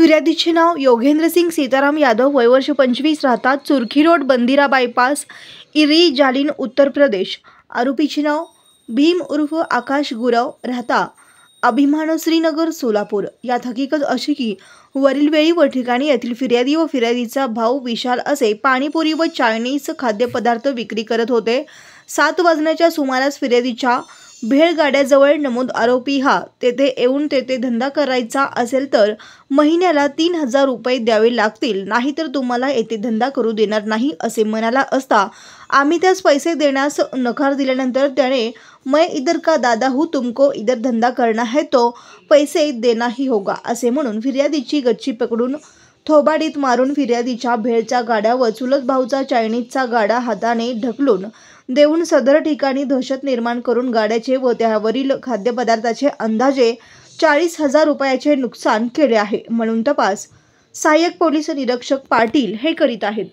फिर्यादीचे नाव योगेंद्र सिंग सीताराम यादव, वय वर्ष 25, राहतात चुरखी रोड, बंदिरा बायपास, इरी जालिन, उत्तर प्रदेश। आरोपीचे नाव भीम उर्फ आकाश गुरव, राहता अभिमान श्रीनगर, सोलापूर। यात हकीकत अशी की वरील वेळी व ठिकाणी येथील फिर्यादी व फिर्यादीचा भाऊ विशाल असे पाणीपुरी व चायनीज खाद्यपदार्थ विक्री करत होते। 7 वाजण्याच्या सुमारास फिर्यादीच्या भेळगाड्याजवळ नमूद आरोपी हा तेथे येऊन तेथे धंदा करायचा असेल तर महिन्याला 3000 रुपये द्यावे लागतील, नाहीतर तुम्हाला येथे धंदा करू देणार नाही असे म्हणाला असता आम्ही त्यास पैसे देण्यास नकार दिल्यानंतर त्याने मैं इधर का दादा हूँ, तुमको इधर धंदा करना है तो पैसे देना ही होगा असे म्हणून फिर्यादीची गच्ची पकडून थोबाडीत मारून फिर्यादीच्या भेळच्या गाड्या व चुलत भाऊचा चायनीजचा गाडा हाताने ढकलून देऊन सदर ठिकाणी दहशत निर्माण करून गाड्याचे व त्यावरील खाद्यपदार्थाचे अंदाजे 40,000 रुपयाचे नुकसान केले आहे म्हणून तपास सहाय्यक पोलीस निरीक्षक पाटील हे करीत आहेत।